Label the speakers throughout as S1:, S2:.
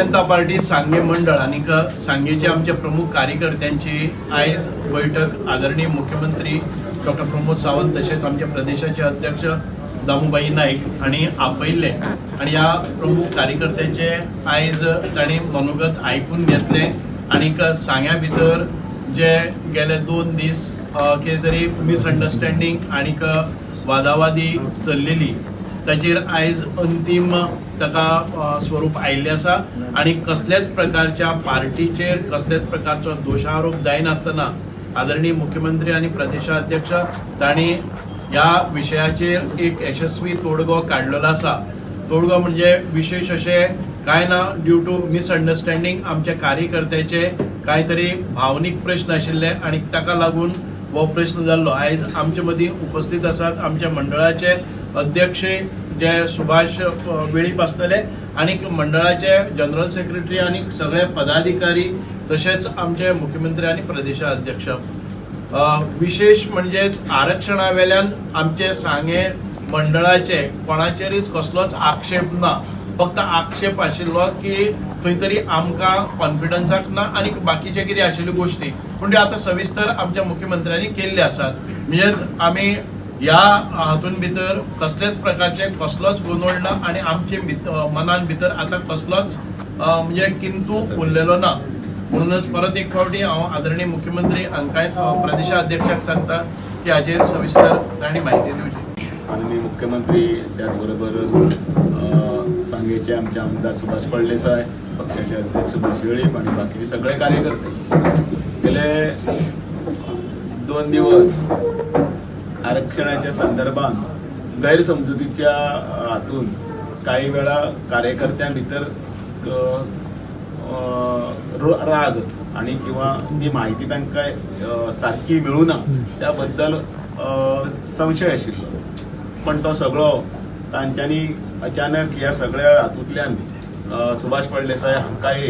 S1: जनता party सांगे मंडळ आणि सांगेचे आमच्या प्रमुख कार्यकर्त्यांची आयज बैठक आदरणीय मुख्यमंत्री डॉक्टर प्रमोद सावंत तसेच आमच्या प्रदेशाचे अध्यक्ष दामूबाई नाईक आणि आपयले आणि या प्रमुख कार्यकर्त्यांचे आयज तांणी मनोगत आयकून घेतले आणि सांग्या भितर जे गेले 2 दीस कितें तरी मिसअंडरस्टँडींग आणि वादावादी चल्लेली ताचेर आयज अंतिम ताका स्वरूप आयिल्लें आसा आणि कसल्याच प्रकारच्या पार्टीचेर कसल्याच प्रकारचो दोषारोप जायनासतना आदरणीय मुख्यमंत्री आणि प्रदेशाध्यक्ष तांणी ह्या विशयाचेर एक यशस्वी तोडगो काडलेलो आसा. तोडगो म्हणजे विशेष अशें कांय ना, ड्यू टू मिसअंडरस्टँडींग आमच्या कार्यकर्त्याचे कांय तरी भावनीक प्रश्न आशिल्ले आणि ताका लागून हो प्रश्न जाल्लो. आयज आमचे मदीं उपस्थित आसात आमच्या मंडळाचे अध्यक्ष जे सुभाष वेळीप आसतले आणि मंडळाचे जनरल सेक्रेटरी आणि सगळे पदाधिकारी तसेच आमचे मुख्यमंत्री आणि प्रदेशाध्यक्ष. विशेष म्हणजेच आरक्षणावेल्यान आमचे सांगे मंडळाचे कोणाचेरच कसलोच आक्षेप ना. फक्त आक्षेप आशिल्लो की खंय तरी आमकां कॉन्फिडन्साक ना आणि बाकीचे कितें आशिल्ल्यो गोष्टी पूण त्यो आतां सविस्तर आमच्या मुख्यमंत्र्यांनी केल्ले आसात. म्हणजेच आमी ह्या हातून भितर कसलेच प्रकारचे कसलोच गोंधळ ना आणि आमचे मनान भितर आतां कसलोच म्हणजे किंतू उरलेलो ना. म्हणूनच परत एक फावटी हांव आदरणीय मुख्यमंत्री हांकांय प्रदेशाध्यक्षाक सांगता की हाचेर सविस्तर तांणी म्हायती दिवची.
S2: माननीय मुख्यमंत्री त्याचबरोबर सांगेचे आमचे आमदार सुभाष फळदेसाय, पक्षाचे अध्यक्ष सुभाष वेळीप आणि बाकीचे सगळे कार्यकर्ते गेले 2 दिवस आरक्षणाच्या संदर्भात गैरसमजुतीच्या हातून काही वेळा कार्यकर्त्यां भितर राग आणि किंवा ती माहिती तांकां सारकी मेळुना त्या बद्दल संशय आशिल्लो. पण तो सगळो तांच्यांनी अचानक ह्या सगळ्या हातूंतल्यान सुभाष फळदेसाय हांकांय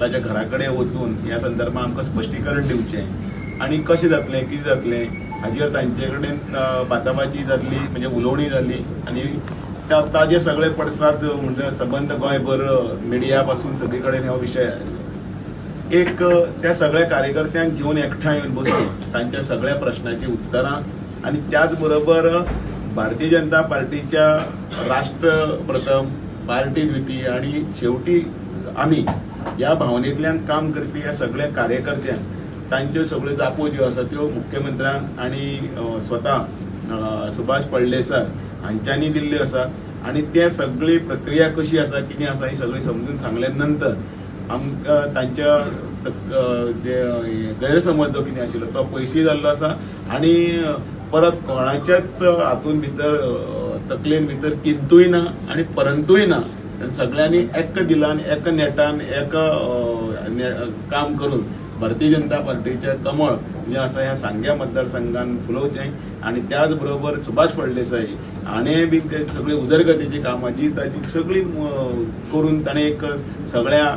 S2: ताच्या घरा कडेन वचून ह्या संदर्भात आमकां स्पश्टीकरण दिवचें आणि कशें जातलें कितें जातलें हाजेर तांचे कडेन बाचाबाची जातली म्हणजे उलोवणी जाली आणि ताजे सगळे पडसाद म्हणजे संबंध गोंयभर मिडिया पासून सगळे कडेन हो विशय एक त्या सगळ्या कार्यकर्त्यांक घेवन एकठांय बसून तांच्या सगळ्या प्रश्नांची उतरां आणि त्याच बरोबर भारतीय जनता पार्टीच्या राष्ट्र प्रथम पार्टी द्वितीय आणि शेवटी आमी ह्या भावनेंतल्यान काम करपी ह्या सगळ्या कार्यकर्त्यांक तांच्यो सगळ्यो जापो ज्यो आसा त्यो मुख्यमंत्र्यान आणि स्वता सुभाष फळदेसाय हांच्यांनी दिल्ल्यो आसा आणि त्या सगळी प्रक्रिया कशी आसा कितें आसा ही सगळी समजून सांगल्या नंतर आमकां तांच्या जे गैरसमज जो कितें आशिल्लो तो पयशी जाल्लो आसा आणि परत कोणाच्याच हातून भितर तकलेन भितर किंतूय ना आणि परंतूय ना. सगळ्यांनी एक दिलान एक नेटान एक काम करून भारतीय जनता पार्टीचे कमळ जे आसा ह्या सांग्या मतदारसंघान फुलोवचें आणि त्याच बरोबर सुभाष फळदेसाय हाणें बी ते सगळी उदरगतीची कामाची ताची सगळी करून ताणें एक सगळ्या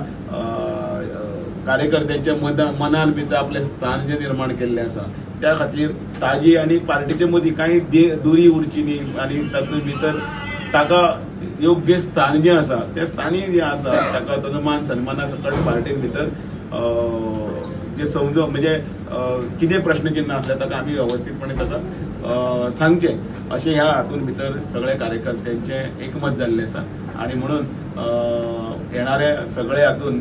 S2: कार्यकर्त्यांच्या मनान भितर आपलें स्थान जे निर्माण केल्लें आसा त्या खातीर ताजी आणि पार्टीचे मदीं कांय दुरी उरची न्ही आणि तातूंत भितर ताका योग्य स्थान जें आसा त्या स्थानी जें आसा ताका ताजो मान सन्माना सकट पार्टीन भितर जे समजो म्हणजे कितें प्रश्नचिन्ह आसलें ताका आमी वेवस्थीतपणे ताका सांगचें अशें ह्या हातून भितर सगळ्या कार्यकर्त्यांचें एकमत जाल्लें आसा आणि म्हणून येणाऱ्या सगळ्या हातून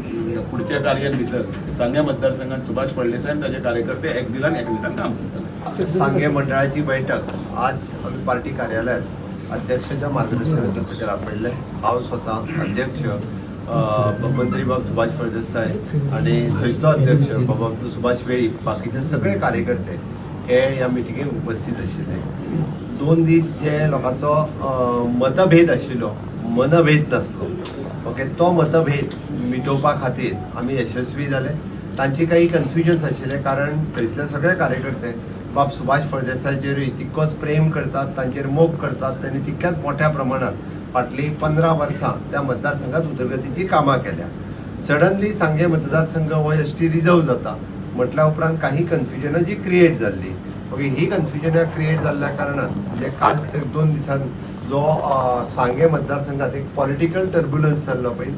S2: पुढच्या कार्यान भितर सांगे मतदारसंघात सुभाष फळदेसाय आणि ताचे कार्यकर्ते एक दिलान एक नेटान काम करतात.
S3: सांगे मंडळाची बैठक आज आम्ही पार्टी कार्यालयात अध्यक्षाच्या मार्गदर्शनाखातीर आपयल्ले. हांव स्वतः अध्यक्ष मंत्री बाब सुभाष फळदेसाय आणि थंयचो अध्यक्ष बाबा सुभाष वेळीप बाकीचे सगळे कार्यकर्ते हे ह्या मिटिंगेक उपस्थित आशिल्ले. 2 दीस जे लोकांचो मतभेद आशिल्लो मनभेद नासलो ओके तो मतभेद मिटोवपा खातीर आमी यशस्वी जाले. तांची काही कन्फ्युजन्स आशिल्ले कारण थंयसले सगळे कार्यकर्ते बाब सुभाष फळदेसायचेरूय तितकोच प्रेम करतात, तांचेर मोग करतात. त्यांनी तितक्याच मोठ्या प्रमाणात फाटली 15 वर्सां त्या मतदारसंघात उदरगतीची कामां केल्या. सडनली सांगे मतदारसंघ हो एसटी रिजर्व जाता म्हटल्या उपरांत काही कन्फ्युजनां जी क्रिएट जाल्ली ओके ही कन्फ्युजनां क्रिएट जाल्ल्या कारणान म्हणजे काल 2 दिसान जो सांगे मतदारसंघात एक पॉलिटिकल टर्ब्युलन्स जाल्लो पळय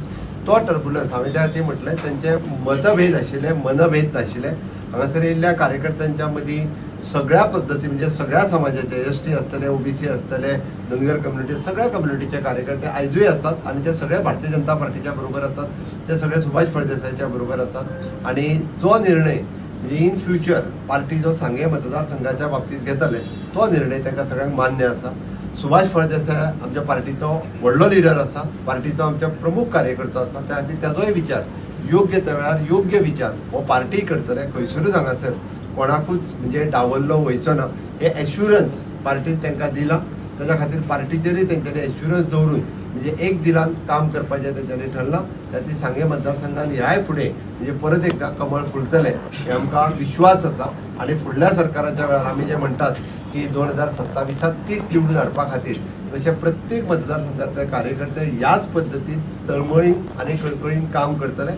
S3: तो टर्ब्युलन्स हांवें त्या खातीर म्हटलें त्यांचे मतभेद आशिल्ले मनभेद नाशिल्ले. हांगासर येयल्ल्या कार्यकर्त्यांच्या मदीं सगळ्या पद्दती म्हणजे सगळ्या समाजाचे एसटी आसतले, ओबीसी आसतले, धनगर कम्युनिटी सगळ्या कम्युनिटीचे कार्यकर्ते आयजूय आसात आणि ते सगळे भारतीय जनता पार्टीच्या बरोबर आसात. ते सगळे सुभाष फळदेसायच्या बरोबर आसात आणि जो निर्णय म्हणजे इन फ्युचर पार्टी जो सांगे मतदारसंघाच्या बाबतीत घेतले तो निर्णय तांकां सगळ्यांक मान्य आसा. सुभाष फळदेसाय आमच्या पार्टीचो व्हडलो लिडर आसा, पार्टीचो आमच्या प्रमुख कार्यकर्तो आसा. त्या खातीर ताजोय विचार योग्य त्या वेळार योग्य विचार हो पार्टी करतले. खंयसरूच हांगासर कोणाकूच म्हणजे डावल्लो वयचो ना हे एश्युरन्स पार्टीन तांकां दिला. त्याच्या खातीर पार्टीचेरय तेंच्यांनी एश्युरन्स दवरून म्हणजे एक दिलान काम करपाचें तेंच्यांनी ठरलां. त्या खातीर सांगे मतदारसंघात ह्याय फुडें म्हणजे परत एकदा कमळ फुलतले हे आमकां विश्वास आसा. आणि फुडल्या सरकाराच्या वेळार आमी जे म्हणटात की 2027 30 निवडून हाडपा खातीर तशे प्रत्येक मतदारसंघातले कार्यकर्ते ह्याच पद्दतीन तळमळीन आनी कळकळीन काम करतले.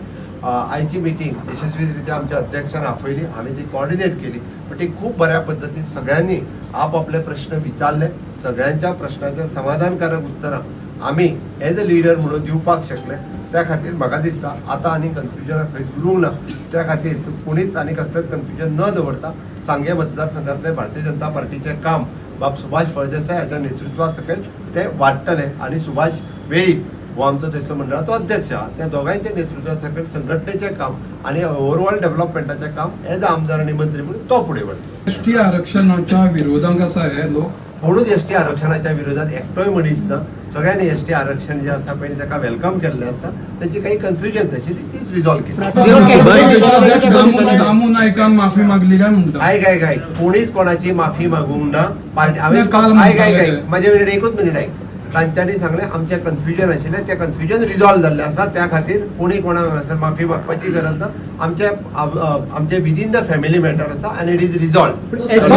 S3: आयची मिटींग यशस्वीरित्या आमच्या अध्यक्षान आपयली, हांवें ती कॉर्डिनेट केली. पण ती खूप बऱ्या पद्दतीन सगळ्यांनी आपापले प्रश्न विचारले. सगळ्यांच्या प्रश्नांचे समाधानकारक उतरां आमी एज अ लिडर म्हणून दिवपाक शकले. त्या खातीर म्हाका दिसता आतां आनी कन्फ्युजन खंयच उरूंक ना. त्या खातीर कोणीच आनी कसलेंच कन्फ्युजन न दवरता सांगे मतदारसंघातले भारतीय जनता पार्टीचें काम बाब सुभाष फळदेसाय हाच्या नेतृत्वा सकयल ते वाडटले आणि सुभाष वेळीप हो आमचो थंयचो मंडळाचो अध्यक्ष आहा. त्या दोगांयच्या नेतृत्वा सकयल संघटनेचें काम आणि ओवरऑल डेव्हलपमेंटाचें काम एज अ आमदार आणि मंत्री म्हणून तो फुडें व्हरता.
S4: एसटी आरक्षणाच्या विरोधांक आसा हे लोक
S3: म्हणून एसटी आरक्षणाच्या विरोधात एकटोय मनीस ना. सगळ्यांनी एसटी आरक्षण जे आसा पळय ताका वेलकम केल्लें आसा. तांची काही कन्फ्युजन्स आशिल्ली तीच रिजॉल्व केली.
S4: प्रदेशाध्यक्ष दामू नायकान माफी मागली काय म्हणटा?
S3: काय कोणीच कोणाची माफी मागूंक ना. पार्टी
S4: काल
S3: हांवें
S4: म्हणटाले.
S3: माझे मिनिट एकूच मिनिट आहे. तांच्यांनी सांगलें आमचें कन्फ्युजन आशिल्लें तें कन्फ्युजन रिजॉल्व जाल्लें आसा. त्या खातीर कोणी कोणाक हांगासर माफी मागपाची गरज ना. आमचे विदीन द फॅमिली मॅटर आसा आनी इट इज रिजॉल्व.